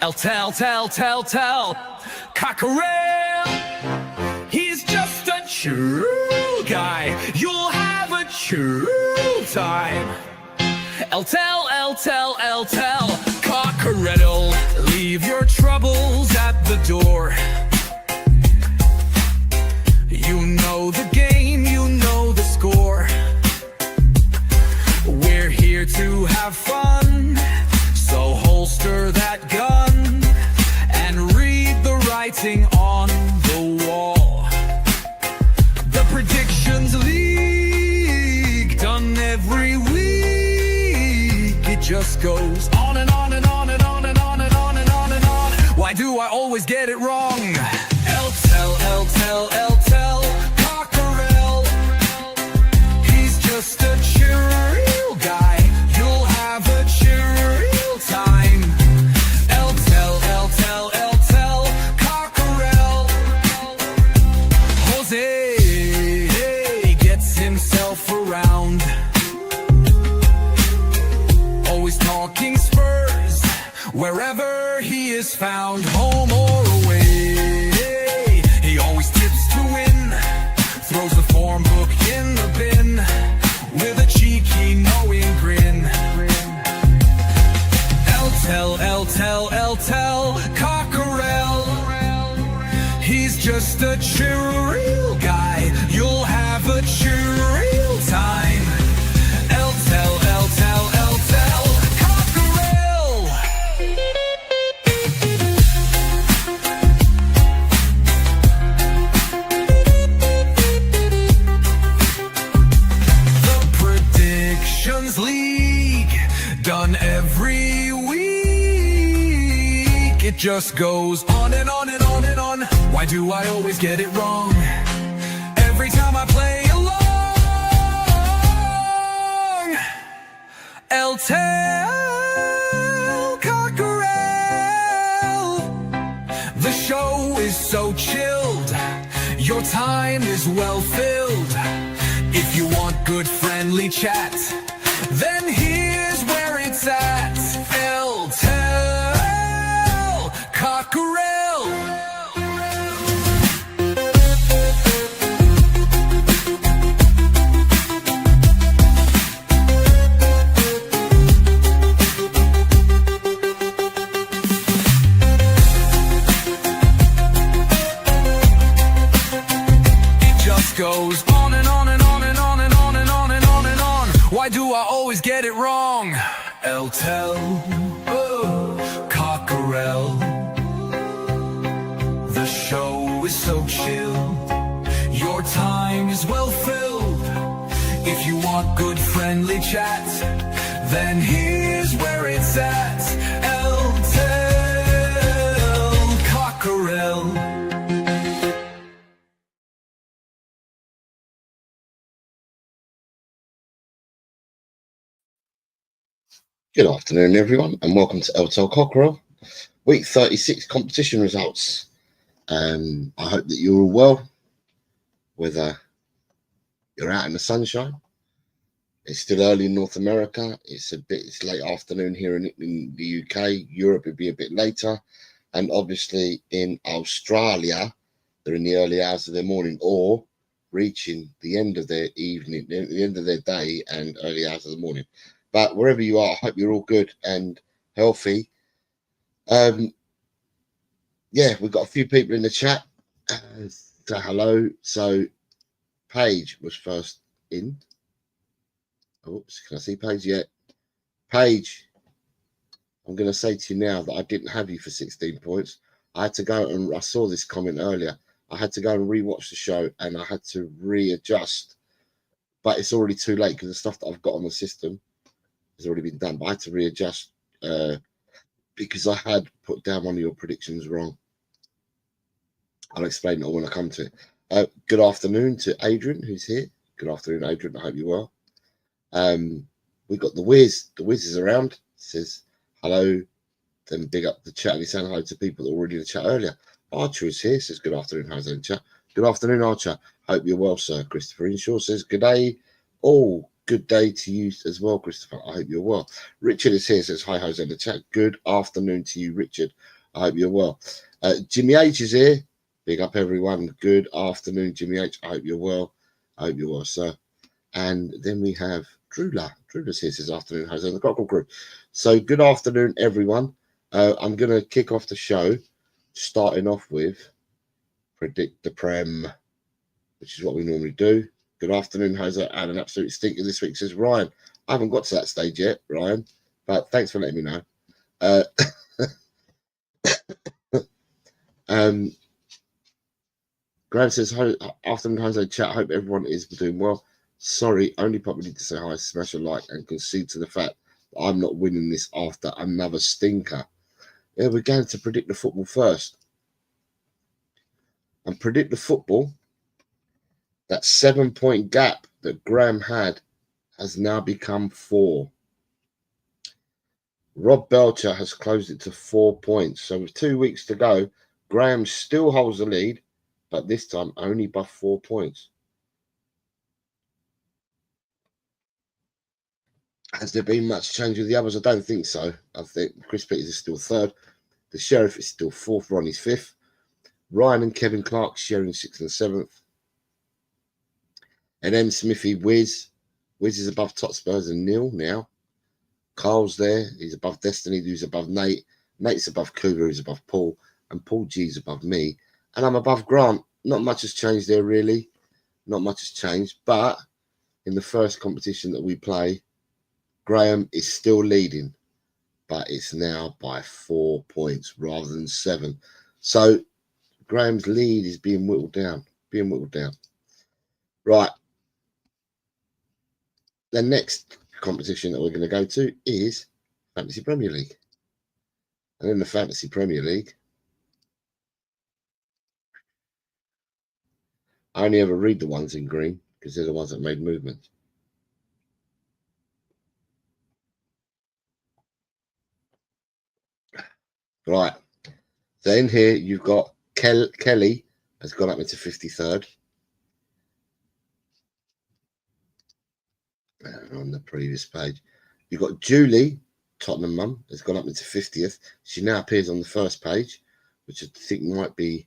Tell, Cockerel. He's just a true guy. You'll have a true time. Tell, Cockerel. Leave your troubles at the door. You know the game, you know the score. We're here to have fun, so holster that gun and read the writing on the wall. The Predictions League, done every week. It just goes on and on and on and on and on and on and on and on. Why do I always get it wrong? Tell, Cockerel. He's just a chill guy. You'll have a chill time. Tell, Cockerel. Jose gets himself around, always talking Spurs wherever he is found, home or away. He always tips to win, throws the form book in the bin with a cheeky knowing grin. Tell, Cockerel. He's just a chill guy. You'll have a chill time. Tell, Cockerel. The Predictions League, done every week. It just goes on and on and on and on. Why do I always get it wrong? Every time I play along. Tell, Cockerel. The show is so chilled, your time is well filled. If you want good friendly chat, then here's where it's at. Tell, Cockerel. It just goes on and on and on and on and on and on and on and on. Why do I always get it wrong? Tell, Cockerel. The show is so chill, your time is well filled. If you want good friendly chat, then here's where it's at. Tell, Cockerel. Good afternoon, everyone, and welcome to Tell Cockerel, week 36 competition results. I hope that you're all well, whether you're out in the sunshine. It's still early in North America. It's late afternoon here in the UK. Europe would be a bit later, and obviously in Australia, they're in the early hours of their morning or reaching the end of their evening, the end of their day, and early hours of the morning. But wherever you are, I hope you're all good and healthy. Yeah, we've got a few people in the chat. Say hello. So Paige was first in. Oops, can I see Paige yet? Paige, I'm going to say to you now that I didn't have you for 16 points. I had to go and I saw this comment earlier. I had to go and rewatch the show and I had to readjust. But it's already too late because the stuff that I've got on the system has already been done, but I had to readjust because I had put down one of your predictions wrong. I'll explain it all when I come to it. Good afternoon to Adrian, who's here. Good afternoon, Adrian. I hope you're well. We've got the Wiz. The Wiz is around. Says hello. Then big up the chat. And he's saying hello to people that were already in the chat earlier. Archer is here. Says good afternoon. How's it in chat? Good afternoon, Archer. Hope you're well, sir. Christopher Inshaw says good day. All Good day to you as well, Christopher. I hope you're well. Richard is here, says hi, Jose in the chat. Good afternoon to you, Richard. I hope you're well. Jimmy H is here. Big up, everyone. Good afternoon, Jimmy H. I hope you're well. I hope you're well, sir. And then we have Drula. Drula's here, says afternoon, Jose in the Cockle Crew. So good afternoon, everyone. I'm going to kick off the show, starting off with Predict the Prem, which is what we normally do. Good afternoon, Jose, and an absolute stinker this week, says Ryan. I haven't got to that stage yet, Ryan, but thanks for letting me know. Graham says, afternoon, Jose, chat. Hope everyone is doing well. Sorry, only probably need to say hi, smash a like, and concede to the fact that I'm not winning this after another stinker. Yeah, we're going to predict the football first. And predict the football. That 7-point gap that Graham had has now become 4. Rob Belcher has closed it to 4 points. So with 2 weeks to go, Graham still holds the lead, but this time only by 4 points. Has there been much change with the others? I don't think so. I think Chris Peters is still 3rd. The Sheriff is still 4th. Ronnie's 5th. Ryan and Kevin Clark sharing 6th and 7th. And M. Smithy, Wiz. Wiz is above Tot Spurs and Neil now. Carl's there. He's above Destiny, who's above Nate. Nate's above Cougar, who's above Paul. And Paul G's above me. And I'm above Grant. Not much has changed there, really. Not much has changed. But in the first competition that we play, Graham is still leading. But it's now by 4 points rather than 7. So Graham's lead is being whittled down. Right. The next competition that we're going to go to is Fantasy Premier League. And in the Fantasy Premier League, I only ever read the ones in green because they're the ones that made movement. Right. So in here, you've got Kelly has gone up into 53rd. On the previous page, you've got Julie, Tottenham mum, has gone up into 50th. She now appears on the first page, which I think might be,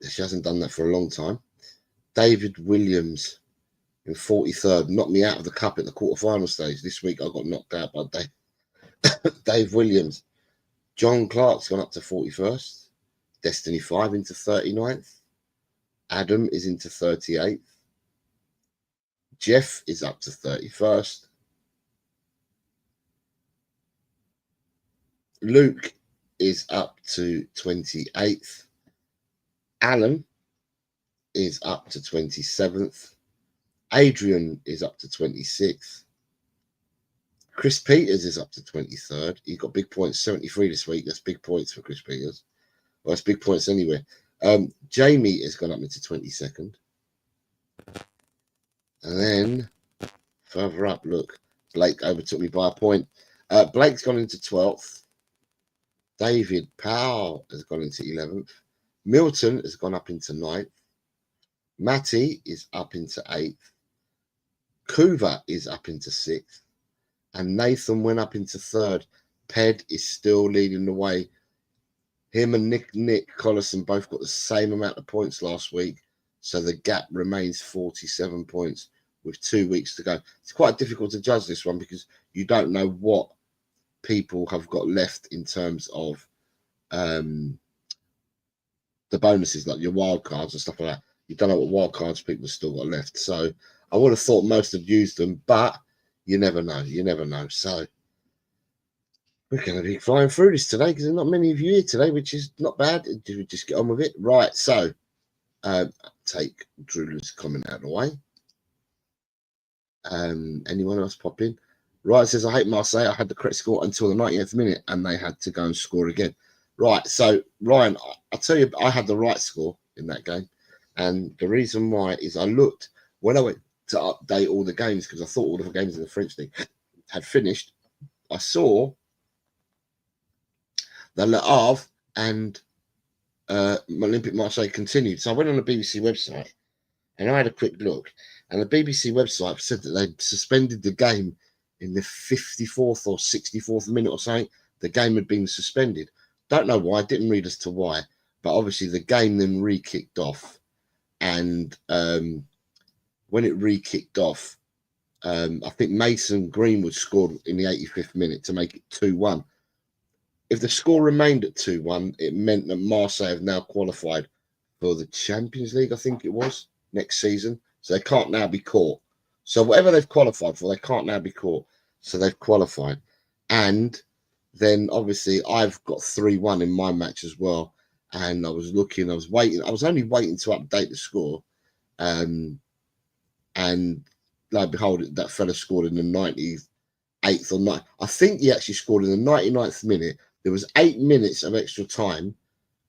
she hasn't done that for a long time. David Williams in 43rd, knocked me out of the cup at the quarterfinal stage. This week I got knocked out by Dave Williams. John Clark's gone up to 41st. Destiny 5 into 39th. Adam is into 38th. Jeff is up to 31st. Luke is up to 28th. Alan is up to 27th. Adrian is up to 26th. Chris Peters is up to 23rd. He got big points, 73 this week. That's big points for Chris Peters. Well, that's big points anyway. Jamie has gone up into 22nd. And then further up, look, Blake overtook me by a point. Blake's gone into 12th. David Powell has gone into 11th. Milton has gone up into 9th. Matty is up into 8th. Kuva is up into 6th. And Nathan went up into 3rd. Ped is still leading the way. Him and Nick Collison both got the same amount of points last week. So the gap remains 47 points with 2 weeks to go. It's quite difficult to judge this one because you don't know what people have got left in terms of the bonuses, like your wild cards and stuff like that. You don't know what wild cards people have still got left. So I would have thought most have used them, but you never know. You never know. So we're going to be flying through this today because there's not many of you here today, which is not bad. We just get on with it. Right. So take Drew's comment out of the way. Anyone else pop in? Ryan says, I hate Marseille. I had the correct score until the 90th minute and they had to go and score again. Right. So, Ryan, I'll tell you, I had the right score in that game. And the reason why is I looked when I went to update all the games because I thought all the games in the French league had finished. I saw the Le Havre and Olympic Marseille continued. So I went on the BBC website and I had a quick look. And the BBC website said that they suspended the game in the 54th or 64th minute or something. The game had been suspended. Don't know why. Didn't read as to why. But obviously the game then re-kicked off. And when it re-kicked off, I think Mason Greenwood scored in the 85th minute to make it 2-1. If the score remained at 2-1, it meant that Marseille have now qualified for the Champions League, I think it was, next season. So they can't now be caught. So whatever they've qualified for, they can't now be caught. So they've qualified. And then obviously I've got 3-1 in my match as well. And I was looking, I was waiting. I was only waiting to update the score. And lo and behold, that fella scored in the 98th or 9th. I think he actually scored in the 99th minute. There was 8 minutes of extra time.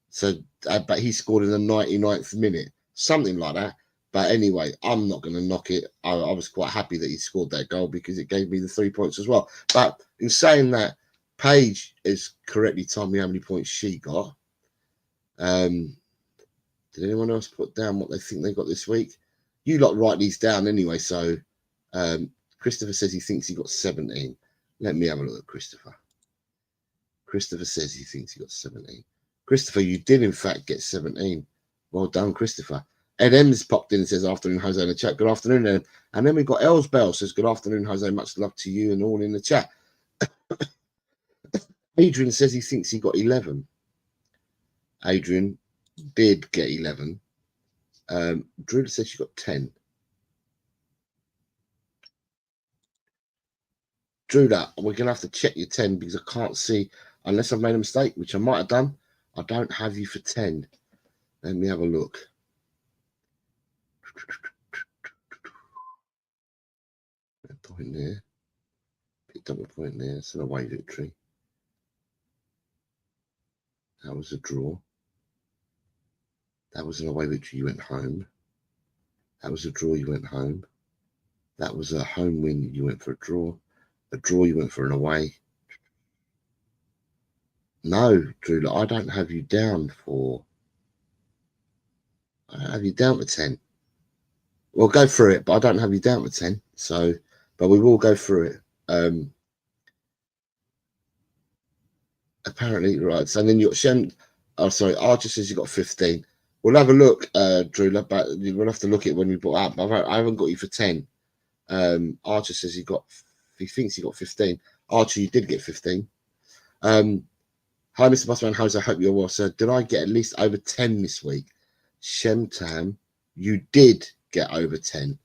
So, but he scored in the 99th minute, something like that. But anyway, I'm not going to knock it. I was quite happy that he scored that goal because it gave me the 3 points as well. But in saying that, Paige has correctly told me how many points she got. Did anyone else put down what they think they got this week? You lot write these down anyway. So Christopher says he thinks he got 17. Let me have a look at Christopher. Christopher says he thinks he got 17. Christopher, you did in fact get 17. Well done, Christopher. Ed M's popped in and says, afternoon, Jose, in the chat. Good afternoon, Ed. And then we've got Els Bell says, good afternoon, Jose. Much love to you and all in the chat. Adrian says he thinks he got 11. Adrian did get 11. Drew says she got 10. Drew, we're going to have to check your 10 because I can't see, unless I've made a mistake, which I might have done. I don't have you for 10. Let me have a look. A point there. Picked up a point there. It's an away victory. That was a draw. That was an away victory. You went home. That was a draw. You went home. That was a home win. You went for a draw. A draw. You went for an away. No, Drew, I don't have you down for. I don't have you down for 10. We'll go through it, but I don't have you down for 10. So, but we will go through it. Apparently, right. So then you're Shem. Oh, sorry. Archer says you got 15. We'll have a look, Drew. But we'll have to look at it when we put up. I haven't got you for 10. Archer says he thinks he got 15. Archer, you did get 15. Hi, Mr. Busman. Jose, I hope you're well, sir. Did I get at least over 10 this week? Shemtam, you did get over 10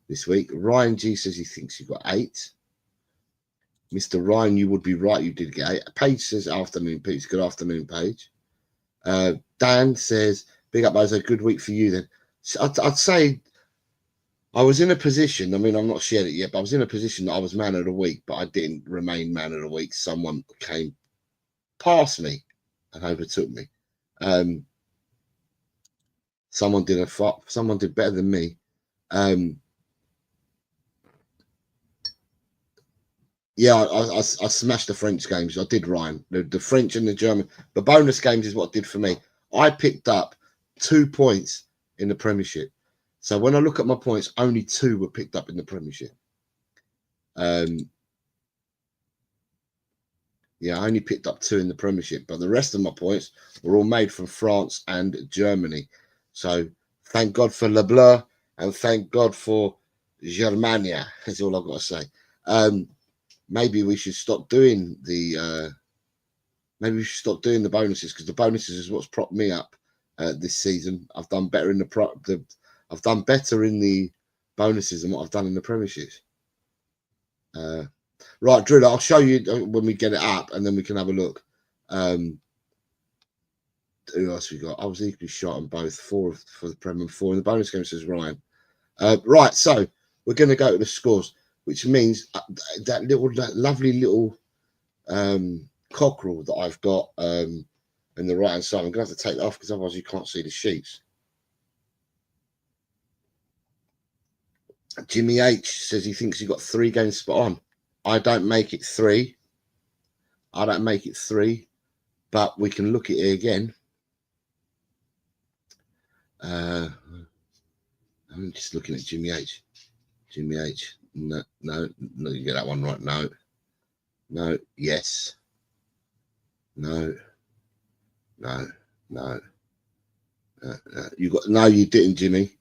this week. Ryan G says he thinks you got 8. Mr. Ryan, you would be right. You did get 8. Paige says afternoon, Paige. Good afternoon, Paige. Dan says, big up, Jose. Good week for you then. So I'd say I was in a position, I mean, I'm not shared it yet, but I was in a position that I was man of the week, but I didn't remain man of the week. Someone came past me and overtook me. Someone did better than me. Yeah, I smashed the French games. I did, Ryan. The French and the German. The bonus games is what did for me. I picked up 2 points in the Premiership. So when I look at my points, only 2 were picked up in the Premiership. Yeah, I only picked up 2 in the Premiership, but the rest of my points were all made from France and Germany. So thank God for Le Bleu and thank God for Germania. That's all I've got to say. Maybe we should stop doing the bonuses because the bonuses is what's propped me up this season. I've done better in I've done better in the bonuses than what I've done in the Premierships. Right, Drew, I'll show you when we get it up and then we can have a look. Who else we got? I was equally shot on both, 4 for the Prem and 4 in the bonus game, says Ryan. Right, so we're going to go to the scores, which means that lovely little cockerel that I've got in the right hand side. I'm going to have to take that off because otherwise you can't see the sheets. Jimmy H says he thinks he got 3 games spot on. I don't make it 3. I don't make it 3, but we can look at it again. I'm just looking at Jimmy H. Jimmy H. No, you get that one right. No, yes. No. You got no, you didn't, Jimmy.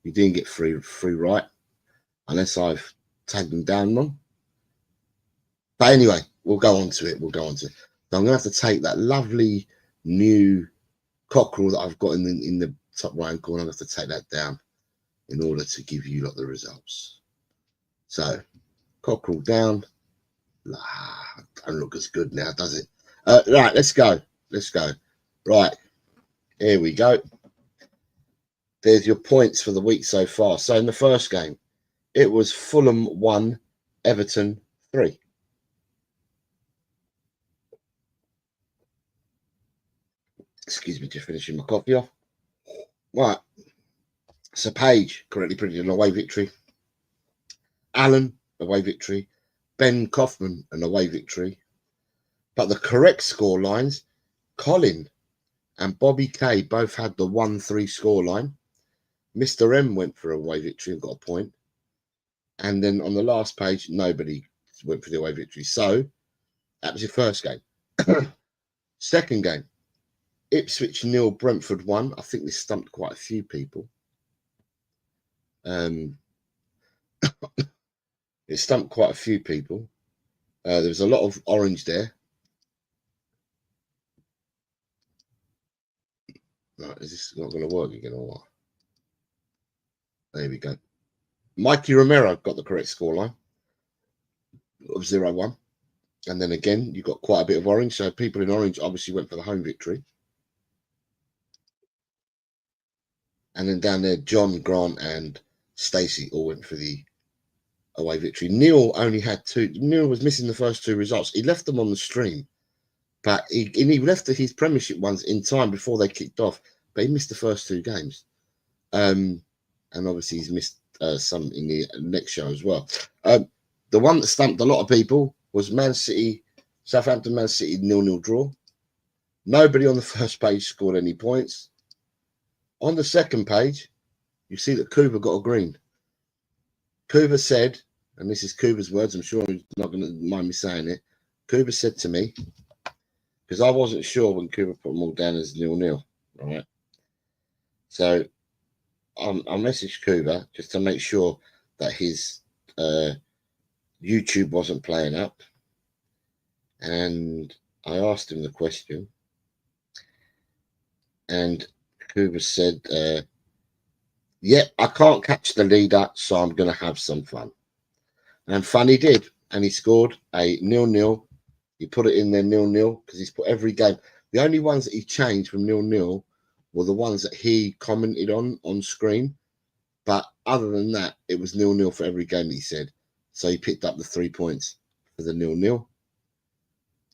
You didn't get three right, unless I've tagged them down wrong. But anyway, we'll go on to it. So I'm gonna have to take that lovely new cockerel that I've got in the top right corner. I'm gonna have to take that down in order to give you the results. So cockerel down. Don't look as good now, does it? Right, let's go. Right, here we go. There's your points for the week so far. So in the first game, it was Fulham 1, Everton 3. Excuse me, just finishing my coffee off. Right. So Page correctly predicted an away victory. Alan, away victory. Ben Kaufman, an away victory. But the correct score lines, Colin and Bobby K both had the 1-3 scoreline. Mr. M went for a away victory and got a point. And then on the last page, nobody went for the away victory. So that was your first game. Second game, Ipswich 0, Brentford 1. I think this stumped quite a few people. It stumped quite a few people. There was a lot of orange there. Right, is this not going to work again or what? There we go. Mikey Romero got the correct scoreline of 0-1. And then again, you got quite a bit of orange. So people in orange obviously went for the home victory. And then down there, John, Grant, and Stacey all went for the away victory. Neil only had 2. Neil was missing the first 2 results. He left them on the stream, but he left his Premiership ones in time before they kicked off. But he missed the first 2 games. And obviously he's missed some in the next show as well. The one that stumped a lot of people was Southampton Man City 0-0 draw. Nobody on the first page scored any points. On the second page, you see that Cooper got a green. Cooper said, and this is Cooper's words, I'm sure he's not going to mind me saying it. Cooper said to me, because I wasn't sure when Cooper put them all down as 0-0, right? So I messaged Cooper just to make sure that his YouTube wasn't playing up. And I asked him the question. And Cooper said, yep, I can't catch the leader, so I'm going to have some fun. And fun he did. And he scored a 0-0. He put it in there 0-0 because he's put every game. The only ones that he changed from 0-0 were the ones that he commented on screen. But other than that, it was 0-0 for every game, he said. So he picked up the 3 points for the 0-0.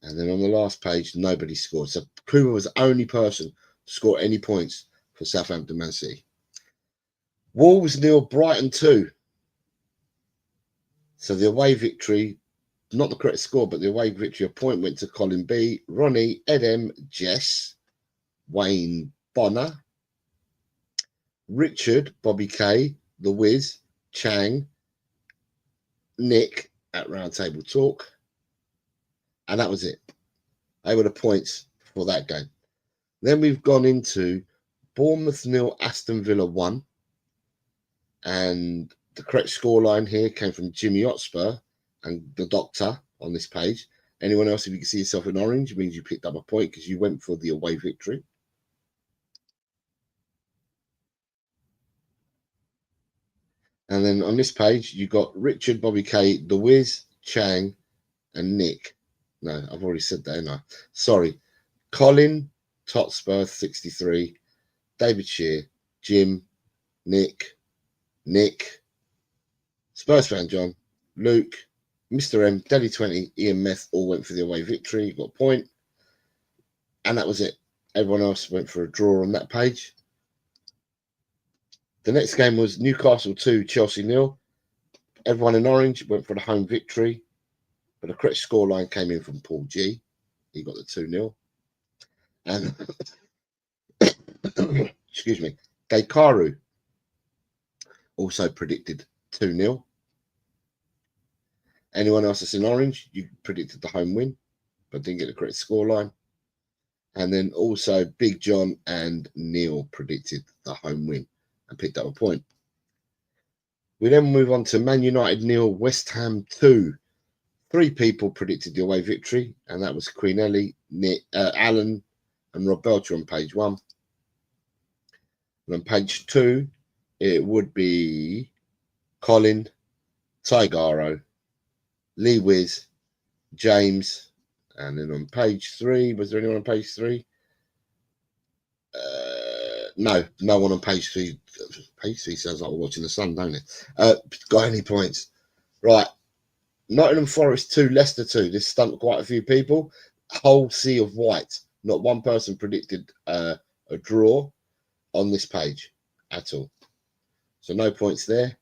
And then on the last page, nobody scored. So Cooper was the only person to score any points for Southampton Man City. Wolves 0, Brighton 2. So the away victory, not the correct score, but the away victory, a point went to Colin B, Ronnie, Ed M, Jess, Wayne Bonner, Richard, Bobby K, The Wiz, Chang, Nick at Roundtable Talk. And that was it. They were the points for that game. Then we've gone into Bournemouth 0, Aston Villa 1. And the correct scoreline here came from Jimmy Hotspur and the Doctor on this page. Anyone else, if you can see yourself in orange, it means you picked up a point because you went for the away victory. And then on this page, you got Richard, Bobby K, The Wiz, Chang, and Nick. No, I've already said that, haven't I? Sorry. Colin, Totspur, 63, David Shear, Jim, Nick, Spurs fan John, Luke, Mr. M, Delhi 20, Ian Meth all went for the away victory, got a point. And that was it. Everyone else went for a draw on that page. The next game was Newcastle 2, Chelsea 0. Everyone in orange went for the home victory. But the correct scoreline came in from Paul G. He got the 2-0. And excuse me, Gaykaru also predicted 2-0. Anyone else that's in orange, you predicted the home win, but didn't get the correct scoreline. And then also Big John and Neil predicted the home win and picked up a point. We then move on to Man United 0, West Ham 2. 3 people predicted the away victory, and that was Queen Ellie, Nick, Alan, and Rob Belcher on page 1. And on page 2, it would be Colin, Tigaro, Lee Wiz, James, and then on page 3, was there anyone on page 3? No one on page 3. Page 3 sounds like we're watching the sun, don't it? Got any points? Right. Nottingham Forest 2, Leicester 2. This stumped quite a few people. Whole sea of white. Not one person predicted a draw on this page at all. So no points there.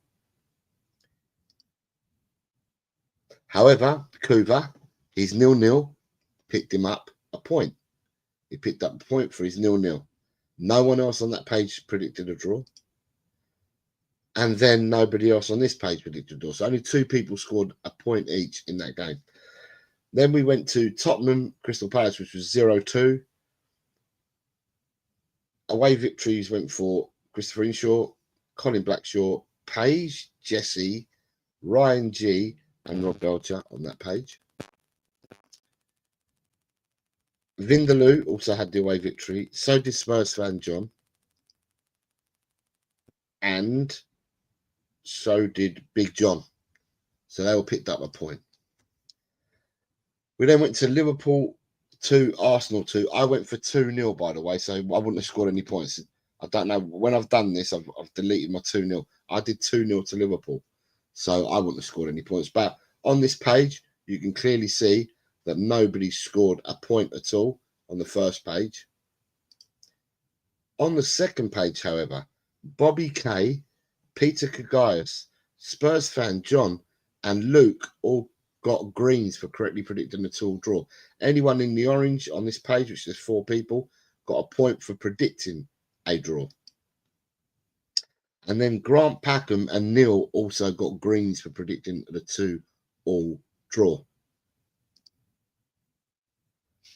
However, Kuva, his 0-0, picked him up a point. He picked up a point for his 0-0. No one else on that page predicted a draw. And then nobody else on this page predicted a draw. So only 2 people scored a point each in that game. Then we went to Tottenham, Crystal Palace, which was 0-2. Away victories went for Christopher Inshaw, Colin Blackshaw, Paige, Jesse, Ryan G, and Rob Belcher on that page. Vindaloo also had the away victory. So did Spurs fan John. And so did Big John. So they all picked up a point. We then went to Liverpool 2, Arsenal 2. I went for 2-0, by the way, so I wouldn't have scored any points. I don't know. When I've done this, I've deleted my 2-0. I did 2-0 to Liverpool, so I wouldn't have scored any points. But on this page, you can clearly see that nobody scored a point at all on the first page. On the second page, however, Bobby K, Peter Kagaius, Spurs fan John, and Luke all got greens for correctly predicting the 2 draw. Anyone in the orange on this page, which is 4 people, got a point for predicting a draw. And then Grant Packham and Neil also got greens for predicting the 2-all draw.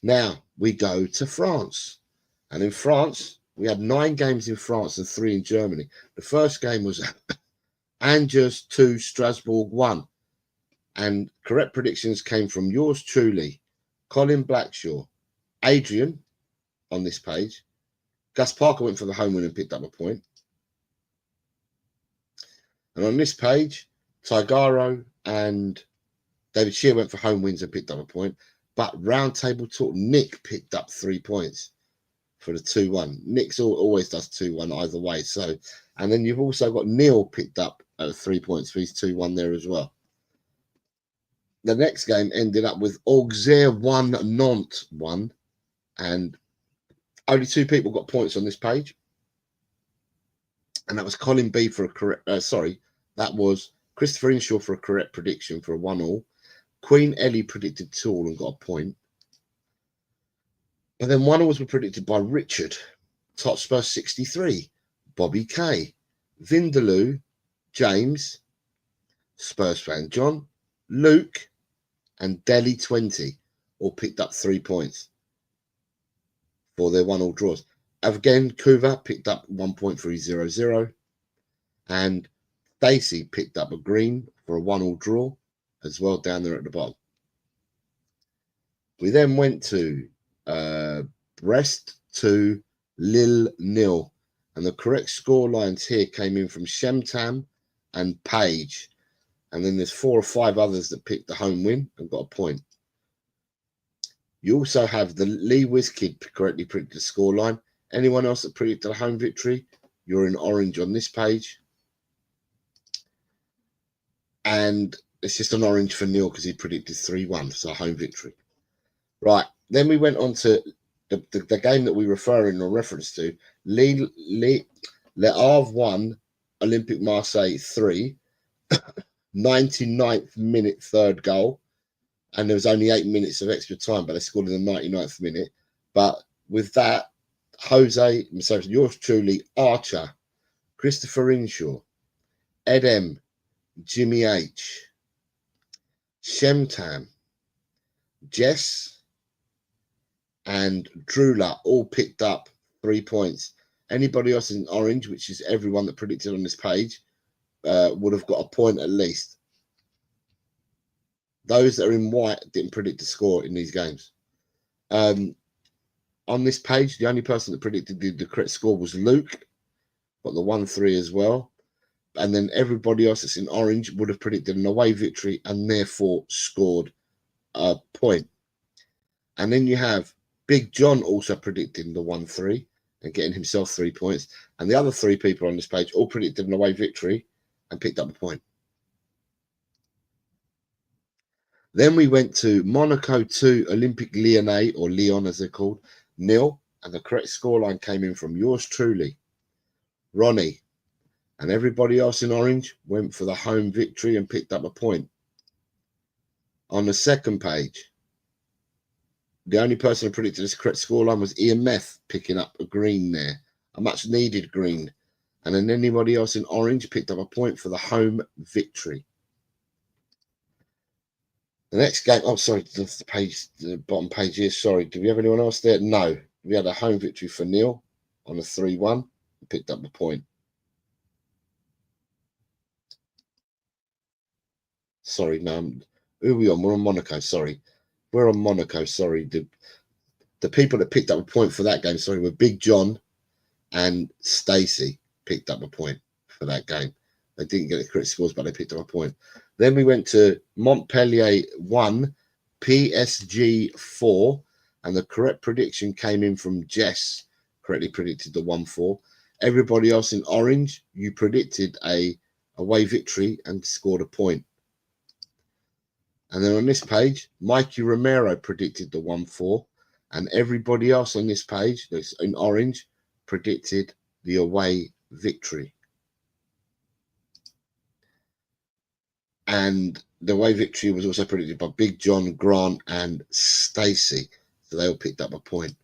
Now we go to France. And in France, we had 9 games in France and 3 in Germany. The first game was Angers 2, Strasbourg 1. And correct predictions came from yours truly, Colin Blackshaw, Adrian on this page. Gus Parker went for the home win and picked up a point. And on this page, Tigaro and David Shear went for home wins and picked up a point. But round table talk, Nick picked up 3 points for the 2-1. Nick's always does 2-1 either way. So, and then you've also got Neil picked up 3 points for his 2-1 there as well. The next game ended up with Auxerre 1, Nantes 1. And only 2 people got points on this page. And that was Colin B for a correct, that was Christopher Inshaw for a correct prediction for a 1-all. Queen Ellie predicted 2-all and got a point. And then 1-all was predicted by Richard, Top Spurs 63, Bobby K, Vindaloo, James, Spurs fan John, Luke, and Delhi 20 all picked up 3 points for their 1-all draws. Again, Kuva picked up 1 point for his 0-0, and Stacey picked up a green for a 1-all draw as well down there at the bottom. We then went to Brest 2, Lille 0, and the correct score lines here came in from Shemtam and Page. And then there's 4 or 5 others that picked the home win and got a point. You also have the Lee Wizkid correctly predicted the scoreline. Anyone else that predicted a home victory, you're in orange on this page. And it's just an orange for Neil because he predicted 3-1, so a home victory. Right, then we went on to the game that we refer in or reference to. Le Havre 1, Olympique Marseille 3. 99th minute third goal, and there was only 8 minutes of extra time, but they scored in the 99th minute. But with that, Jose, yours truly, Archer, Christopher Inshaw, Ed M, Jimmy H, Shemtam, Jess, and Drula all picked up 3 points. Anybody else in orange, which is everyone that predicted on this page, would have got a point at least. Those that are in white didn't predict the score in these games. On this page, the only person that predicted the correct score was Luke, got the 1-3 as well. And then everybody else that's in orange would have predicted an away victory and therefore scored a point. And then you have Big John also predicting the 1-3 and getting himself 3 points. And the other 3 people on this page all predicted an away victory and picked up a point. Then we went to Monaco 2, Olympic Lyonnais, or Lyon as they're called, 0. And the correct scoreline came in from yours truly, Ronnie. And everybody else in orange went for the home victory and picked up a point. On the second page, the only person who predicted this correct scoreline was Ian Meth, picking up a green there, a much needed green. And then anybody else in orange picked up a point for the home victory. The next game, oh, sorry, the bottom page here, sorry. Do we have anyone else there? No. We had a home victory for Neil on a 3-1 and picked up a point. Sorry, no, who are we on? We're on Monaco, sorry. We're on Monaco, sorry. The people that picked up a point for that game, sorry, were Big John and Stacey picked up a point for that game. They didn't get the correct scores, but they picked up a point. Then we went to Montpellier 1, PSG 4, and the correct prediction came in from Jess, correctly predicted the 1-4. Everybody else in orange, you predicted a away victory and scored a point. And then on this page, Mikey Romero predicted the 1-4, and everybody else on this page that's in orange predicted the away victory. And the away victory was also predicted by Big John, Grant, and Stacey. So they all picked up a point.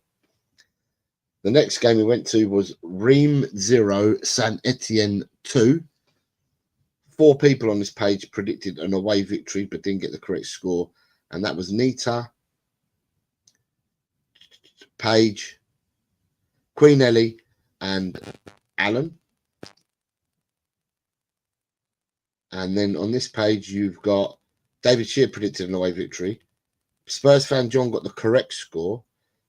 The next game we went to was Reims 0, Saint Etienne 2. 4 people on this page predicted an away victory but didn't get the correct score. And that was Nita, Paige, Queen Ellie, and Alan. And then on this page, you've got David Shear predicted an away victory. Spurs fan John got the correct score.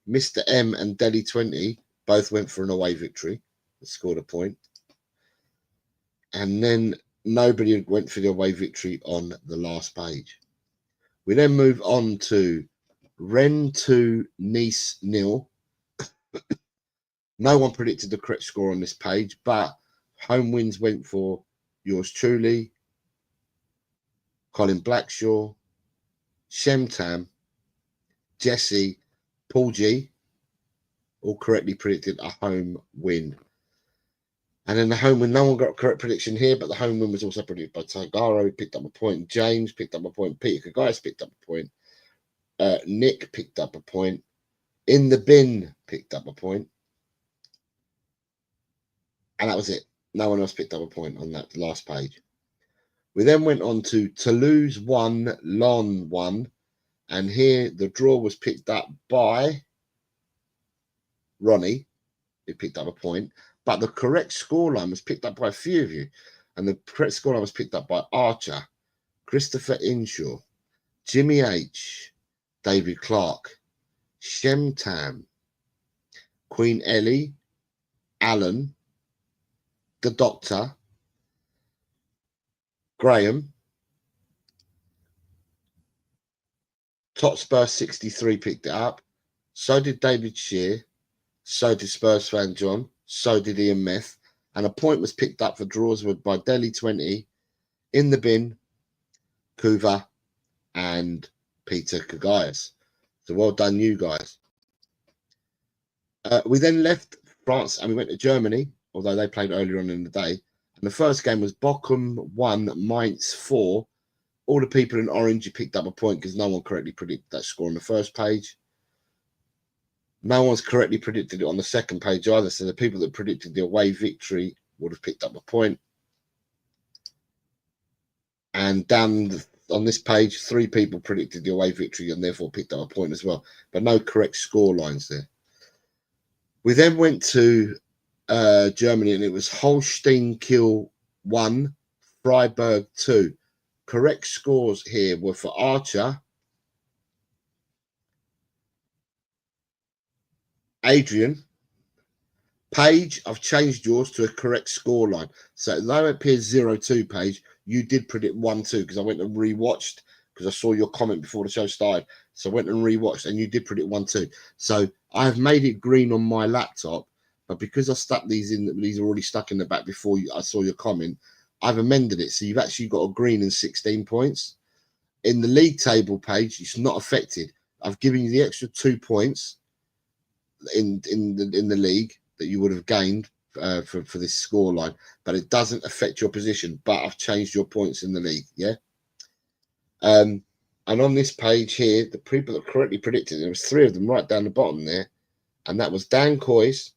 Mr. M and Delhi 20 both went for an away victory and scored a point. And then nobody went for the away victory on the last page. We then move on to Rennes 2, Nice 0. No one predicted the correct score on this page, but home wins went for yours truly, Colin Blackshaw, Shemtam, Jesse, Paul G, all correctly predicted a home win. And then the home win, no one got a correct prediction here, but the home win was also predicted by Tagaro, who picked up a point. James picked up a point. Peter Kagais picked up a point. Nick picked up a point. In the Bin picked up a point. And that was it. No one else picked up a point on that last page. We then went on to Toulouse 1, Lyon 1. And here the draw was picked up by Ronnie, who picked up a point. But the correct scoreline was picked up by a few of you. And the correct scoreline was picked up by Archer, Christopher Inshaw, Jimmy H, David Clark, Shem Tam, Queen Ellie, Alan, the Doctor, Graham, Totspur 63 picked it up. So did David Shear. So did Spurs fan John. So did Ian Meth. And a point was picked up for draws by Delhi 20, In the Bin, Kuva, and Peter Kagaias. So well done, you guys. We then left France and we went to Germany, although they played earlier on in the day. And the first game was Bochum 1, Mainz 4. All the people in orange, you picked up a point because no one correctly predicted that score on the first page. No one's correctly predicted it on the second page either. So the people that predicted the away victory would have picked up a point. And down on this page, 3 people predicted the away victory and therefore picked up a point as well, but no correct score lines there. We then went to Germany, and it was Holstein Kiel 1, Freiburg 2. Correct scores here were for Archer, Adrian, Paige. I've changed yours to a correct score line. So though it appears 0-2, Paige, you did predict 1-2 because I went and rewatched because I saw your comment before the show started. So I went and rewatched, and you did predict 1-2. So I have made it green on my laptop, but because I stuck these in, these are already stuck in the back before I saw your comment, I've amended it. So you've actually got a green and 16 points. In the league table page, it's not affected. I've given you the extra 2 points in the league that you would have gained for this score line, but it doesn't affect your position. But I've changed your points in the league. Yeah. And on this page here, the people that correctly predicted, there was 3 of them right down the bottom there, and that was Dan Coyce,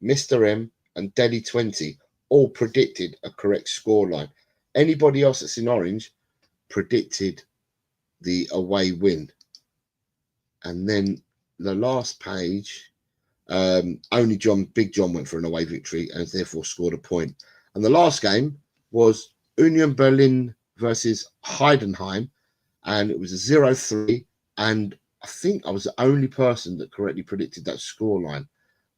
Mr. M, and Delly20, all predicted a correct score line. Anybody else that's in orange predicted the away win. And then the last page, only Big John went for an away victory and therefore scored a point. And the last game was Union Berlin versus Heidenheim, and it was a 0-3. And I think I was the only person that correctly predicted that score line.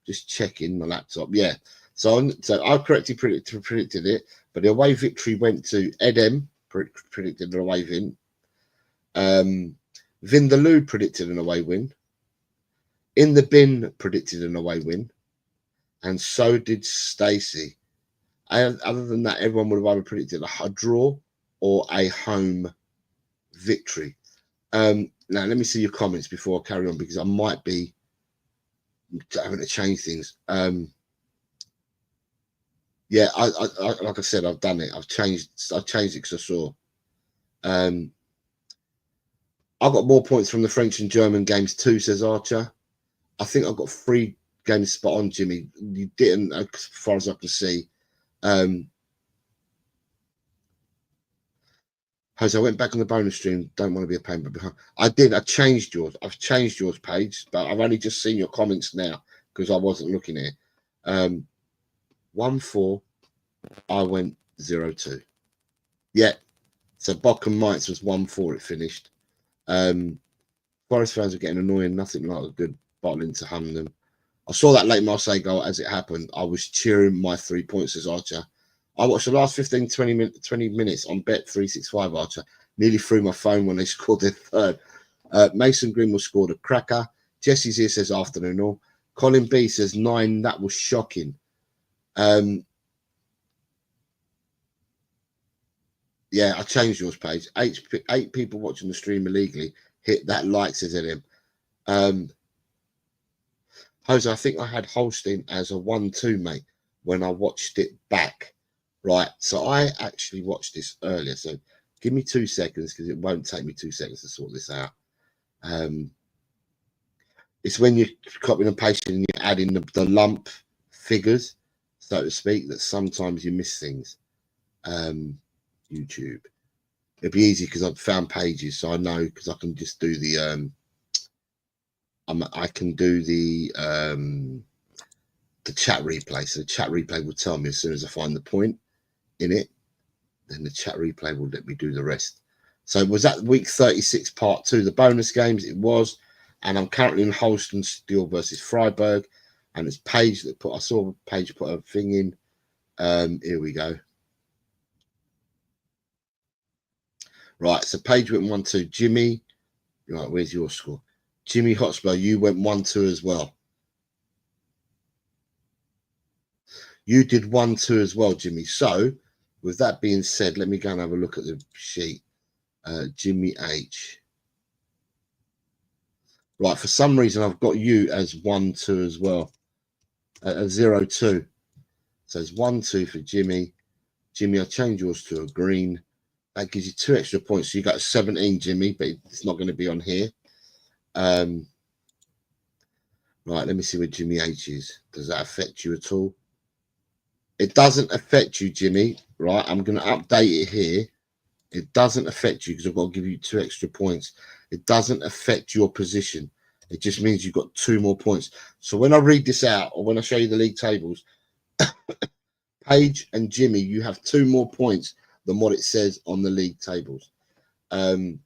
Just checking my laptop. Yeah. So I correctly predicted it, but the away victory went to Ed M, predicted an away win. Vindaloo predicted an away win. In the Bin predicted an away win, and so did Stacey. Other than that, everyone would have either predicted a draw or a home victory. Now, let me see your comments before I carry on, because I might be having to change things. Yeah, I like I said, I've done it. I've changed it because I saw. I got more points from the French and German games too, says Archer. I think I've got 3 games spot on, Jimmy. You didn't, as far as I can see. Jose, I went back on the bonus stream. Don't want to be a pain, but behind. I did. I changed yours. I've changed yours, Paige, but I've only just seen your comments now because I wasn't looking at it. 1-4. I went 0-2. Yeah. So Bock and Mites was 1-4. It finished. Forest fans are getting annoying. Nothing like a good bottling to hum them. I saw that late Marseille goal as it happened. I was cheering my 3 points as Archer. I watched the last 20 minutes on Bet365, Archer. Nearly threw my phone when they scored their 3rd. Mason Greenwood scored a cracker. Jesse's here says afternoon all. Colin B says 9. That was shocking. Yeah, I changed yours, Paige. 8 people watching the stream illegally. Hit that like, says Edim. Jose, I think I had Holstein as a 1-2, mate, when I watched it back. Right, so I actually watched this earlier. So give me 2 seconds, because it won't take me 2 seconds to sort this out. It's when you're copying and pasting and you're adding the lump figures, so to speak, that sometimes you miss things. YouTube. It'd be easy because I've found pages, so I know, because I can just do the I can do the chat replay. So the chat replay will tell me as soon as I find the point in it, then the chat replay will let me do the rest. So was that week 36 part 2, the bonus games? It was, and I'm currently in Holstein Steel versus Freiburg, and it's Paige that I saw Paige put a thing in. Here we go. Right, so Paige went 1-2. Jimmy, right, where's your score? Jimmy Hotspur, you went 1-2 as well. You did 1-2 as well, Jimmy. So, with that being said, let me go and have a look at the sheet. Jimmy H. Right, for some reason, I've got you as 1-2 as well. 0-2. So it's 1-2 for Jimmy. Jimmy, I changed yours to a green. That gives you 2 extra points. So you got 17, Jimmy, but it's not going to be on here. Right, let me see where Jimmy H is. Does that affect you at all? It doesn't affect you, Jimmy. Right, I'm going to update it here. It doesn't affect you because I've got to give you 2 extra points. It doesn't affect your position. It just means you've got 2 more points. So when I read this out, or when I show you the league tables, Paige and Jimmy, you have 2 more points than what it says on the league tables. Right,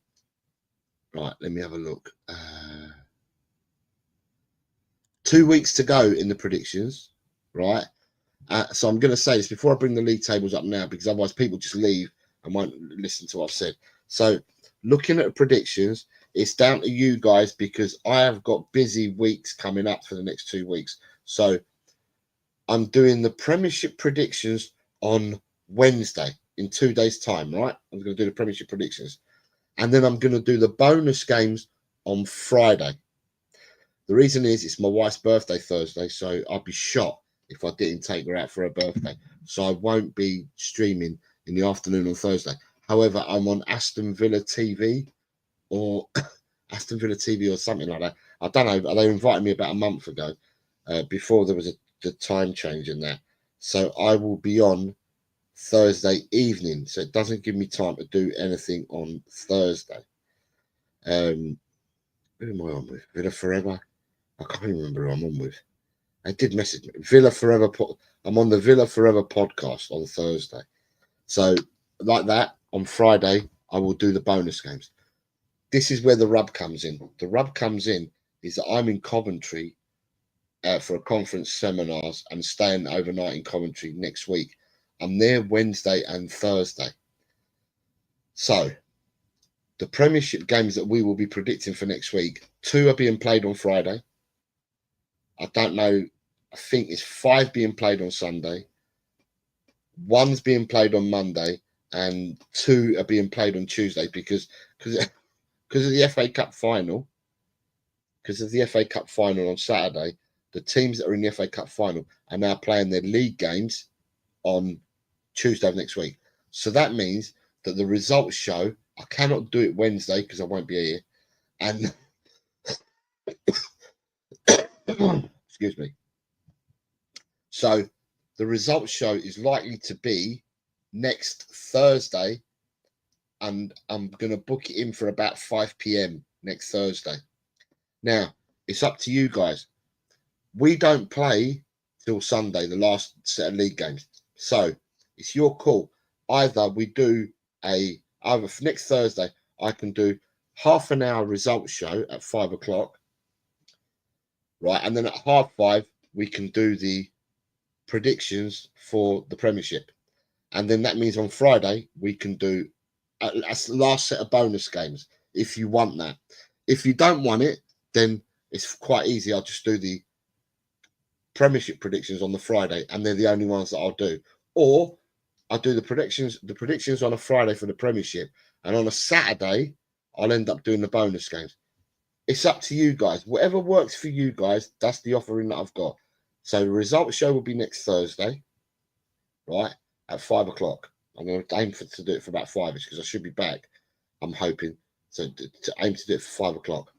let me have a look. 2 weeks to go in the predictions, right? So I'm going to say this before I bring the league tables up now, because otherwise people just leave and won't listen to what I've said. So looking at the predictions, it's down to you guys, because I have got busy weeks coming up for the next 2 weeks. So I'm doing the Premiership predictions on Wednesday in 2 days' time, right? I'm going to do the Premiership predictions. And then I'm going to do the bonus games on Friday. The reason is it's my wife's birthday Thursday, so I'd be shot if I didn't take her out for her birthday. So I won't be streaming in the afternoon on Thursday. However, I'm on Aston Villa TV or Aston Villa TV or something like that. I don't know. They invited me about a month ago, before there was the time change in that. So I will be on Thursday evening. So it doesn't give me time to do anything on Thursday. Who am I on with? Villa Forever? I can't even remember who I'm on with. They did message me. Villa Forever. I'm on the Villa Forever podcast on Thursday. So like that, on Friday, I will do the bonus games. This is where the rub comes in. The rub comes in is that I'm in Coventry for a conference seminars and staying overnight in Coventry next week. I'm there Wednesday and Thursday. So the Premiership games that we will be predicting for next week, 2 are being played on Friday. I don't know. I think it's 5 being played on Sunday. 1's being played on Monday, and 2 are being played on Tuesday because of the FA Cup final. Because of the FA Cup final on Saturday, the teams that are in the FA Cup final are now playing their league games on Tuesday of next week. So that means that the results show, I cannot do it Wednesday because I won't be here. And excuse me. So the results show is likely to be next Thursday, and I'm going to book it in for about 5 p.m. next Thursday. Now, it's up to you guys. We don't play till Sunday, the last set of league games. So it's your call. Either we do either for next Thursday, I can do half an hour results show at 5 o'clock. Right. And then at 5:30, we can do the predictions for the Premiership. And then that means on Friday, we can do a last set of bonus games if you want that. If you don't want it, then it's quite easy. I'll just do the Premiership predictions on the Friday, and they're the only ones that I'll do. Or I'll do the predictions on a Friday for the Premiership, and on a Saturday, I'll end up doing the bonus games. It's up to you guys. Whatever works for you guys, that's the offering that I've got. So the results show will be next Thursday, right, at 5 o'clock. I'm going to aim to do it for about 5ish because I should be back, I'm hoping. So to aim to do it for 5 o'clock.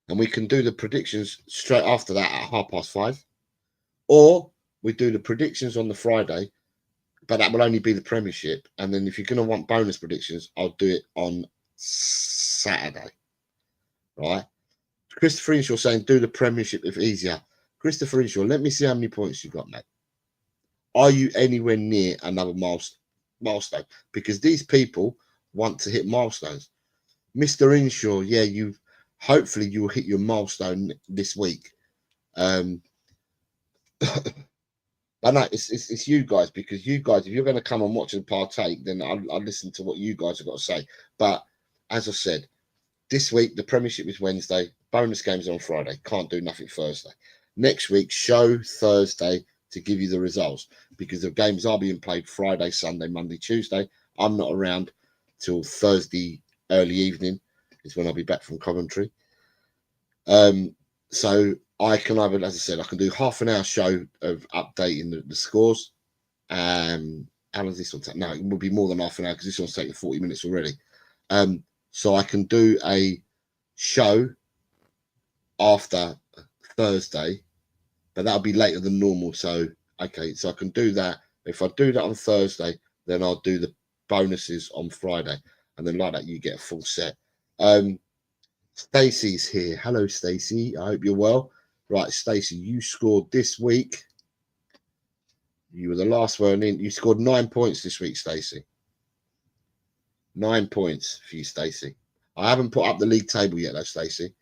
And we can do the predictions straight after that at 5:30. Or we do the predictions on the Friday, but that will only be the Premiership. And then if you're going to want bonus predictions, I'll do it on Saturday. Right? Christopher Inshaw saying, do the Premiership if easier. Christopher Inshaw, let me see how many points you got, mate. Are you anywhere near another milestone? Because these people want to hit milestones. Mr. Inshaw, yeah, hopefully you will hit your milestone this week. But no, it's you guys, because you guys, if you're going to come and watch and partake, then I'll listen to what you guys have got to say. But as I said, this week the Premiership is Wednesday, bonus games on Friday. Can't do nothing Thursday. Next week, show Thursday to give you the results, because the games are being played Friday, Sunday, Monday, Tuesday. I'm not around till Thursday early evening is when I'll be back from Coventry. So I can either, as I said, I can do half an hour show of updating the scores. How does this one take? No, it will be more than half an hour because this one's taking 40 minutes already. So I can do a show after Thursday, but that'll be later than normal. So, okay, so I can do that. If I do that on Thursday, then I'll do the bonuses on Friday, and then like that you get a full set. Stacey's here. Hello, Stacey. I hope you're well. Right, Stacey, you scored this week. You were the last one in. You scored 9 points this week, Stacey. 9 points for you, Stacey. I haven't put up the league table yet, though, Stacey.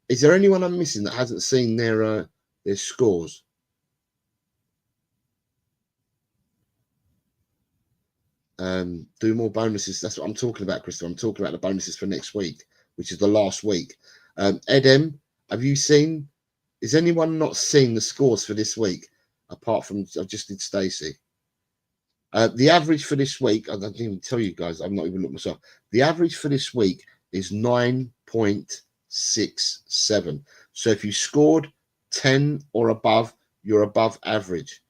Is there anyone I'm missing that hasn't seen their scores? Do more bonuses. That's what I'm talking about, Christopher. I'm talking about the bonuses for next week, which is the last week. Edem, have you seen? Is anyone not seen the scores for this week? Apart from, I just did Stacey. The average for this week, I don't even tell you guys, I've not even looked myself. The average for this week is 9.67. So if you scored 10 or above, you're above average.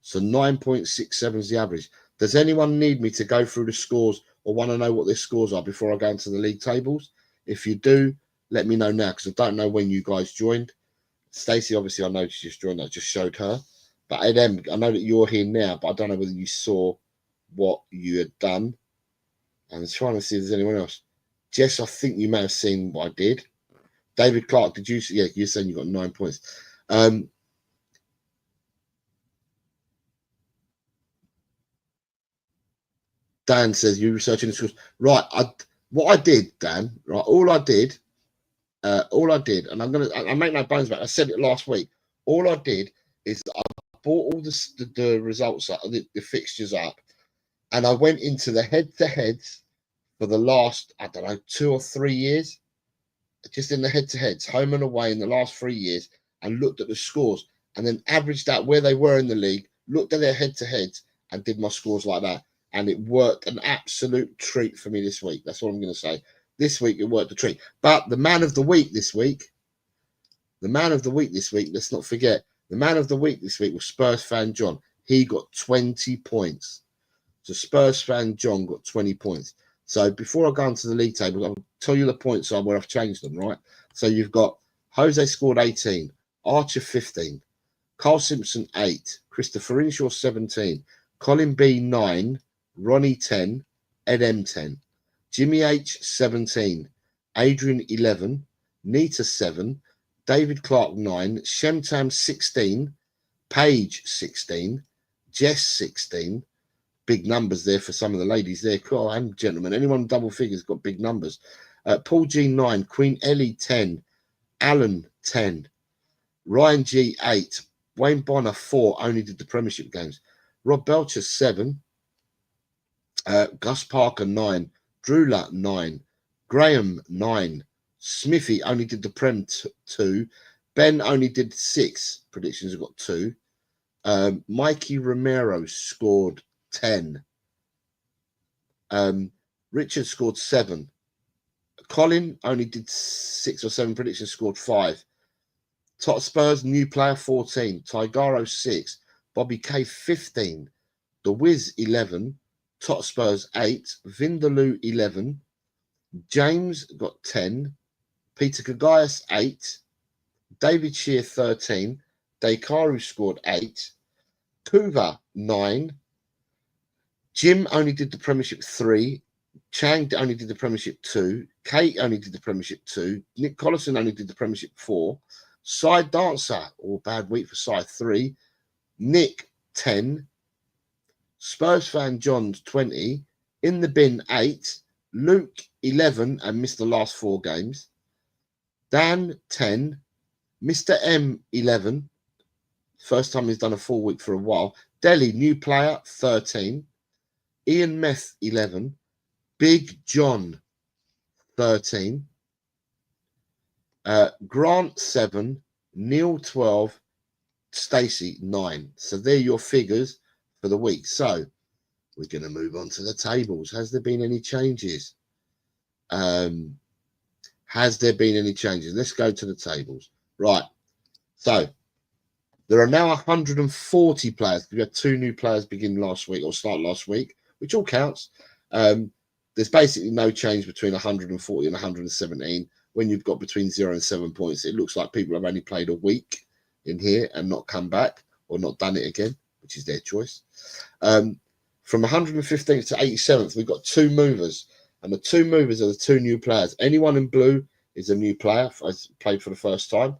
So 9.67 is the average. Does anyone need me to go through the scores or want to know what their scores are before I go into the league tables? If you do, let me know now, because I don't know when you guys joined. Stacey, obviously, I know she just joined. I just showed her. But Adam, I know that you're here now, but I don't know whether you saw what you had done. I'm trying to see if there's anyone else. Jess, I think you may have seen what I did. David Clark, did you see? Yeah, you're saying you got 9 points. Dan says you researching the schools. Right. What I did, Dan, right, all I did, and I make no bones about it. I said it last week. All I did is I brought all the results up, the fixtures up, and I went into the head-to-heads for the last, I don't know, 2 or 3 years, just in the head-to-heads, home and away in the last 3 years, and looked at the scores, and then averaged out where they were in the league, looked at their head-to-heads, and did my scores like that. And it worked an absolute treat for me this week. That's what I'm going to say. This week, it worked a treat. But the man of the week this week, let's not forget, the man of the week this week was Spurs fan John. He got 20 points. So Spurs fan John got 20 points. So before I go into the league table, I'll tell you the points where I've changed them, right? So you've got Jose scored 18, Archer 15, Carl Simpson 8, Christopher Inshaw 17, Colin B 9, Ronnie 10, Ed M 10, Jimmy H 17, Adrian 11, Nita 7, David Clark 9, Shemtam 16, Paige 16, Jess 16. Big numbers there for some of the ladies there. Cool, and gentlemen, anyone double figures got big numbers. Paul G 9, Queen Ellie 10, Alan 10, Ryan G 8, Wayne Bonner 4, only did the Premiership games. Rob Belcher 7, Gus Parker 9, Drula 9, Graham 9, Smithy only did the Prem 2, Ben only did 6 predictions, got 2. Mikey Romero scored 10. Richard scored 7. Colin only did 6 or 7 predictions, scored 5. Tot Spurs new player 14, Tigaro 6, Bobby K 15, The Wiz 11, Tot Spurs 8, Vindaloo 11, James got 10, Peter Kagaias 8, David Shear 13, Dekaru scored 8, Kuva 9, Jim only did the Premiership 3, Chang only did the Premiership 2, Kate only did the Premiership 2, Nick Collison only did the Premiership 4, Side Dancer, or bad week for Side 3, Nick 10, Spurs fan John's 20, In the Bin 8, Luke 11 and missed the last 4 games, Dan 10, Mr. M 11, first time he's done a full week for a while, Delhi new player 13, Ian Meth 11, Big John 13, Grant 7, Neil 12, Stacey 9. So they're your figures for the week. So we're going to move on to the tables. Has there been any changes? Has there been any changes? Let's go to the tables. Right. So there are now 140 players. We had 2 new players begin last week or start last week, which all counts. There's basically no change between 140 and 117. When you've got between 0 and 7 points, it looks like people have only played a week in here and not come back or not done it again, which is their choice. From 115th to 87th, we've got 2 movers. And the 2 movers are the 2 new players. Anyone in blue is a new player, has played for the first time.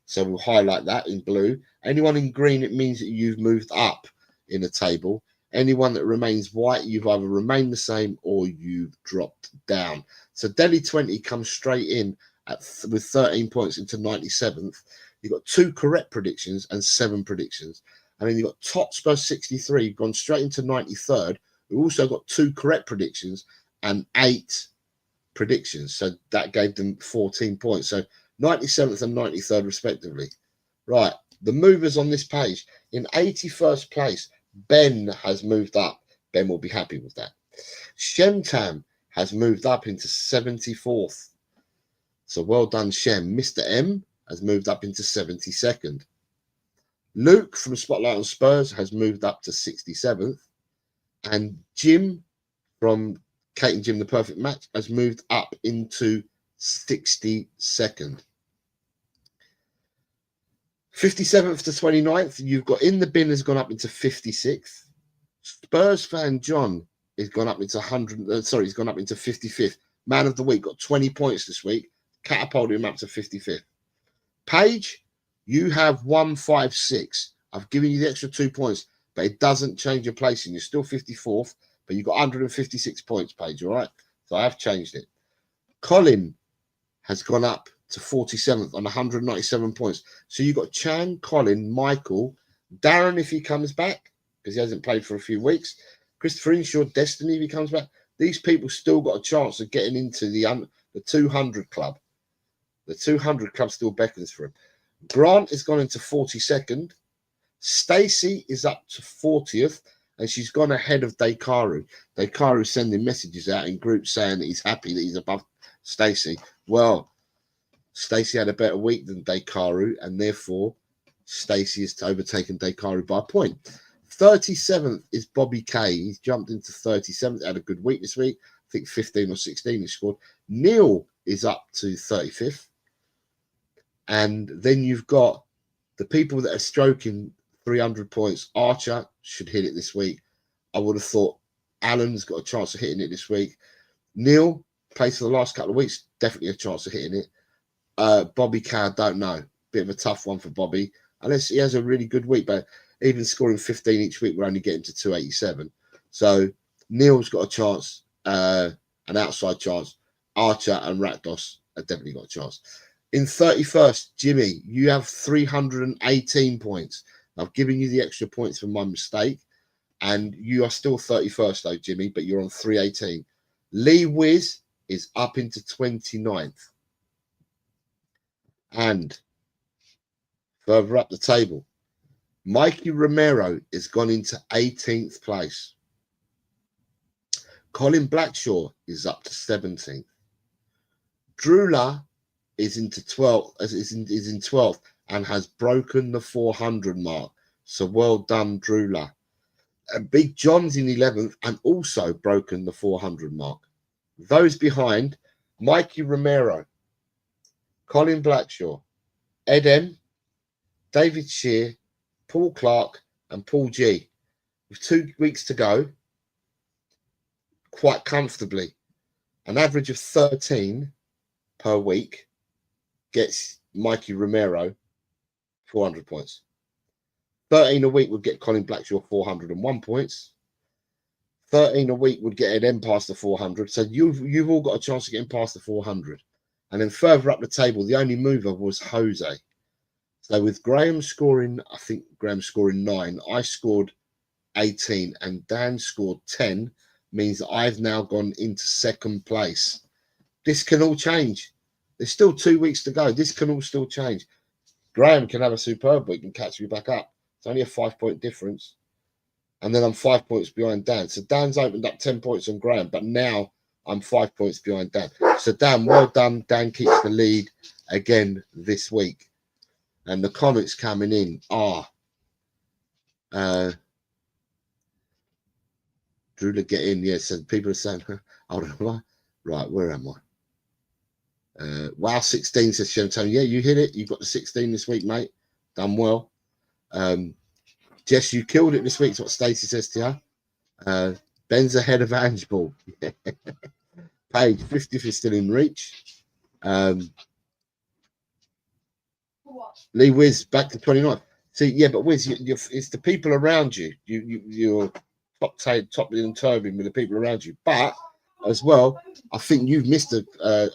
So we'll highlight that in blue. Anyone in green, it means that you've moved up in the table. Anyone that remains white, you've either remained the same or you've dropped down. So Delhi 20 comes straight in with 13 points into 97th. You've got 2 correct predictions and 7 predictions. And then you've got Top Spurs 63 gone straight into 93rd. We've also got 2 correct predictions and 8 predictions. So that gave them 14 points. So 97th and 93rd respectively. Right, the movers on this page. In 81st place, Ben has moved up. Ben will be happy with that. Shemtam has moved up into 74th. So well done, Shem. Mr. M has moved up into 72nd. Luke from Spotlight on Spurs has moved up to 67th. And Jim from Kate and Jim, The Perfect Match, has moved up into 62nd. 57th to 29th, you've got In the Bin has gone up into 56th. Spurs fan John has gone up into he's gone up into 55th. Man of the week, got 20 points this week, catapulted him up to 55th. Paige, you have 156. I've given you the extra 2 points, but it doesn't change your placing. You're still 54th, but you've got 156 points, Paige, all right? So I have changed it. Colin has gone up to 47th on 197 points. So you've got Chan, Colin, Michael, Darren if he comes back, because he hasn't played for a few weeks, Christopher Inshaw, Destiny if he comes back. These people still got a chance of getting into the 200 club. The 200 club still beckons for him. Grant has gone into 42nd. Stacey is up to 40th, and she's gone ahead of Dekaru. Dekaru's sending messages out in groups saying that he's happy that he's above Stacey. Well, Stacey had a better week than Dekaru, and therefore Stacey has overtaken Dekaru by a point. 37th is Bobby K. He's jumped into 37th, had a good week this week. I think 15 or 16 he scored. Neil is up to 35th. And then you've got the people that are stroking 300 points. Archer should hit it this week. I would have thought Alan's got a chance of hitting it this week. Neil, plays for the last couple of weeks, definitely a chance of hitting it. Bobby K, I don't know. Bit of a tough one for Bobby, unless he has a really good week. But even scoring 15 each week, we're only getting to 287. So Neil's got a chance, an outside chance. Archer and Rakdos have definitely got a chance. In 31st, Jimmy, you have 318 points. I've given you the extra points for my mistake. And you are still 31st, though, Jimmy, but you're on 318. Lee Wiz is up into 29th. And further up the table, Mikey Romero has gone into 18th place. Colin Blackshaw is up to 17th. Drula is into 12th, is in 12th and has broken the 400 mark. So well done, Drula. And Big John's in 11th and also broken the 400 mark. Those behind, Mikey Romero, Colin Blackshaw, Ed M, David Shear, Paul Clark, and Paul G. With 2 weeks to go, quite comfortably, an average of 13 per week gets Mikey Romero 400 points. 13 a week would get Colin Blackshaw 401 points. 13 a week would get Ed M past the 400. So you've all got a chance of getting past the 400. And then further up the table, the only mover was Jose. So with Graham scoring, I think Graham scoring 9, I scored 18 and Dan scored 10, means that I've now gone into second place. This can all change. There's still 2 weeks to go. This can all still change. Graham can have a superb week and catch me back up. It's only a 5-point difference. And then I'm 5 points behind Dan. So Dan's opened up 10 points on Graham, but now I'm 5 points behind Dan. So Dan, well done. Dan keeps the lead again this week. And the comments coming in are Drula get in, yes. And people are saying, hold on, right, where am I? Wow, 16 says Shentone. Yeah, you hit it. You got the 16 this week, mate. Done well. Jess, you killed it this week. Is what Stacey says to you. Ben's ahead of Ange Ball. Paige, 50th is still in reach. Lee Wiz back to 29th. See, yeah, but Wiz, it's the people around you. You're toppling and turbing with the people around you. But as well, I think you've missed I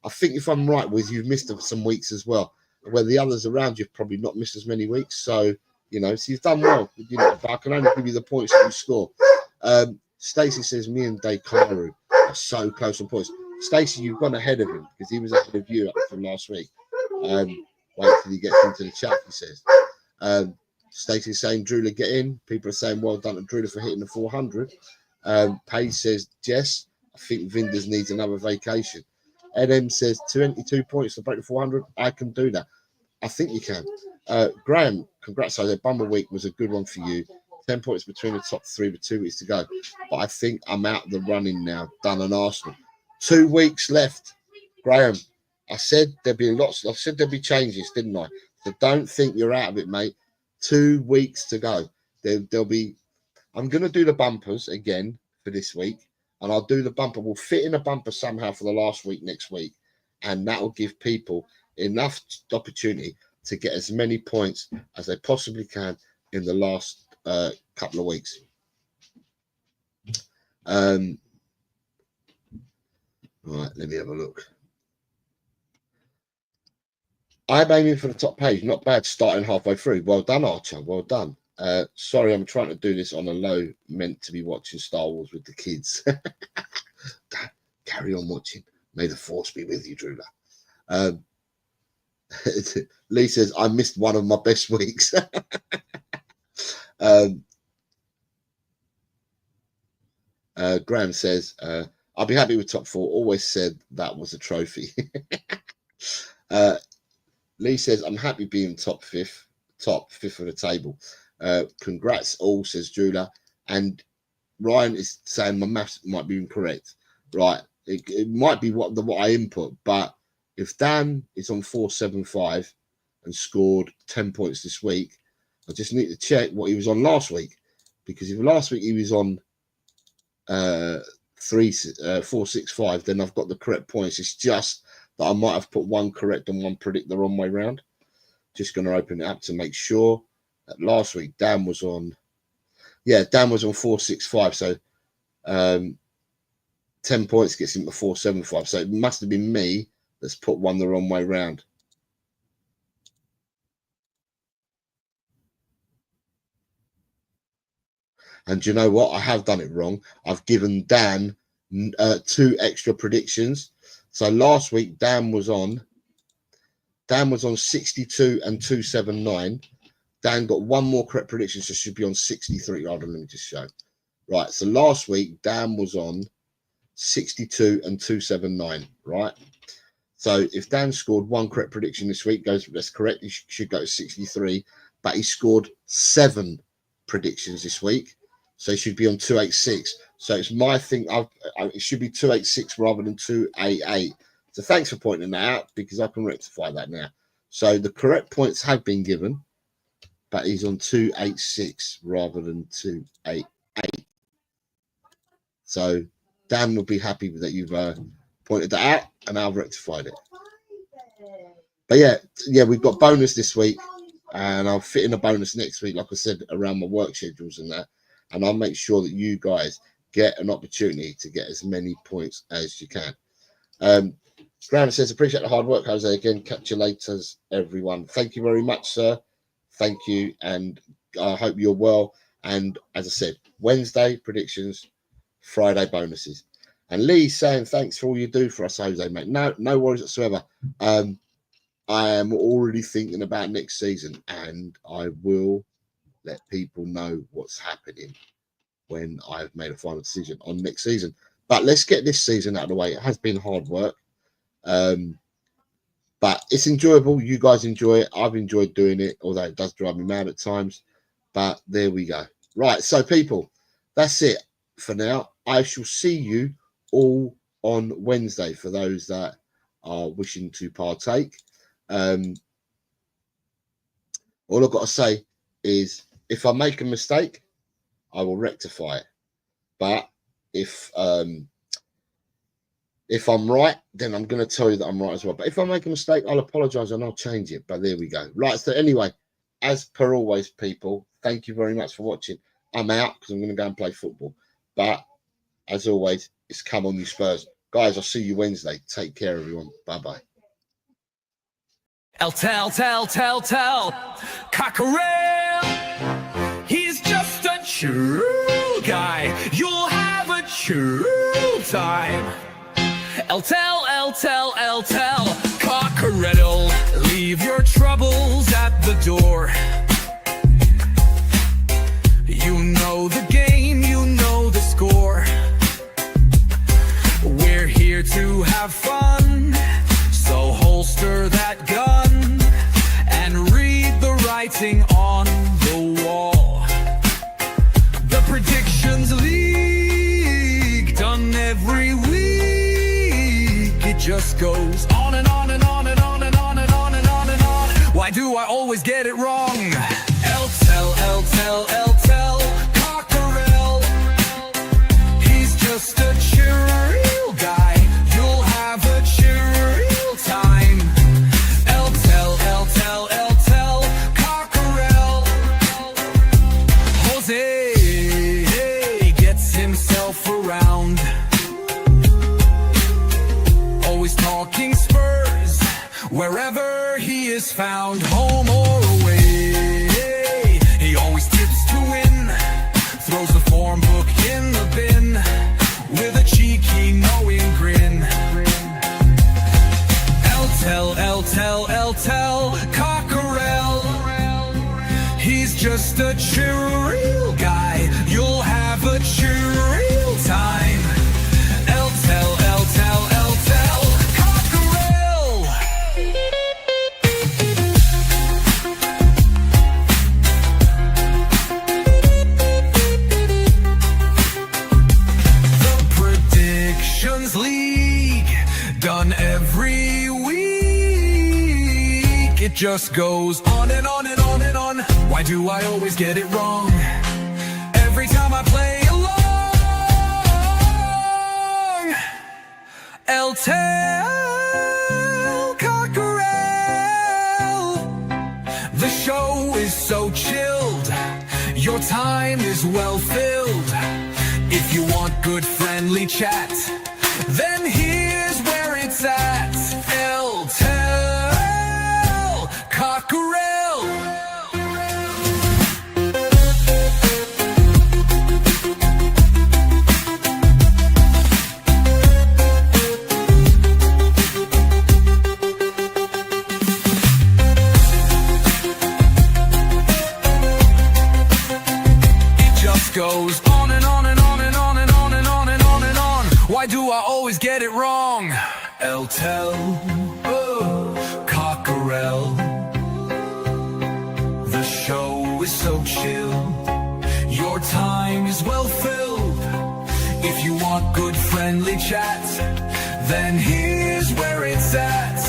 think if I'm right, Wiz, you've missed some weeks as well, where the others around you've probably not missed as many weeks. So so you've done well. But I can only give you the points that you score. Stacey says me and Dakaru are so close on points. Stacey, you've gone ahead of him because he was ahead of you from last week. Wait till he gets into the chat, he says. Stacey's saying Drula get in. People are saying well done to Drula for hitting the 400. Paige says Jess, I think Vinders needs another vacation. NM says 22 points to break the 400. I can do that. I think you can. Graham, congrats. The Bummer Week was a good one for you. 10 points between the top three with 2 weeks to go. But I think I'm out of the running now. Done on Arsenal. 2 weeks left. Graham, I said there'd be lots. I said there'd be changes, didn't I? So don't think you're out of it, mate. 2 weeks to go. There'll be. I'm going to do the bumpers again for this week. And I'll do the bumper. We'll fit in a bumper somehow for the last week next week. And that will give people enough opportunity to get as many points as they possibly can in the last couple of weeks. All right, let me have a look. I'm aiming for the top page. Not bad starting halfway through. Well done, Archer. Well done. Sorry, I'm trying to do this on a low. Meant to be watching Star Wars with the kids. Carry on watching. May the force be with you, Drula. Lee says, I missed one of my best weeks. Graham says, I'll be happy with top 4. Always said that was a trophy. Lee says, I'm happy being top fifth of the table. Congrats all, says Drula. And Ryan is saying my maths might be incorrect. Right. It might be what I input, but if Dan is on 475 and scored 10 points this week, I just need to check what he was on last week. Because if last week he was on 465, then I've got the correct points. It's just that I might have put one correct and one predict the wrong way round. Just going to open it up to make sure that last week Dan was on 465. So 10 points gets him to 475. So it must have been me that's put one the wrong way round. And do you know what? I have done it wrong. I've given Dan 2 extra predictions. So last week Dan was on 62 and 279. Dan got one more correct prediction, so should be on 63. Hold on, let me just show. Right. So last week Dan was on 62 and 279. Right. So if Dan scored one correct prediction this week, that's correct. He should go to 63. But he scored 7 predictions this week, so he should be on 286. So it's my thing. It should be 286 rather than 288. So thanks for pointing that out, because I can rectify that now. So the correct points have been given, but he's on 286 rather than 288. So Dan will be happy that you've pointed that out, and I've rectified it. But yeah, we've got bonus this week, and I'll fit in a bonus next week, like I said, around my work schedules and that. And I'll make sure that you guys get an opportunity to get as many points as you can. Graham says, appreciate the hard work, Jose. Again, catch you later, everyone. Thank you very much, sir. Thank you, and I hope you're well. And as I said, Wednesday predictions, Friday bonuses. And Lee's saying, thanks for all you do for us, Jose, mate. No worries whatsoever. I am already thinking about next season, and I will let people know what's happening when I've made a final decision on next season. But let's get this season out of the way. It has been hard work, but it's enjoyable. You guys enjoy it. I've enjoyed doing it, although it does drive me mad at times. But there we go. Right, so people, that's it for now. I shall see you all on Wednesday for those that are wishing to partake. All I've got to say is, if I make a mistake, I will rectify it. But if I'm right, then I'm going to tell you that I'm right as well. But if I make a mistake, I'll apologize and I'll change it. But there we go. Right. So anyway, as per always, people, thank you very much for watching. I'm out because I'm going to go and play football. But as always, it's come on you Spurs. Guys, I'll see you Wednesday. Take care, everyone. Bye-bye. Tell, Cockerel, he's just a true guy. You'll have a true time. Tell, Cockerel, leave your troubles at the door. You know the game, you know the score. We're here to have fun, so holster that gun and read the writing on the wall. The Predictions League, done every week. It just goes on and on and on and on and on and on and on and on. Why do I always get it wrong? Tell, Cockerel, he's just a chill guy. You'll have a chill time. Tell, Cockerel. Jose gets himself around, always talking Spurs wherever he is found, home or away. He always tips to win, throws the form book in the bin with a cheeky knowing grin. Tell, Cockerel, he's just a chill guy. You'll have a chill time. Tell, Cockerel. The Predictions League, done every week. It just goes on and on and on and on. Why do I always get it wrong? Every time I play along. Tell, Cockerel, the show is so chilled. Your time is well filled. If you want good friendly chat, then here's where it's at. Tell, Cockerel. Goes on and on and on and on and on and on and on and on. Why do I always get it wrong? Tell, Cockerel, the show is so chill. Your time is well filled. If you want good friendly chat, then here's where it's at.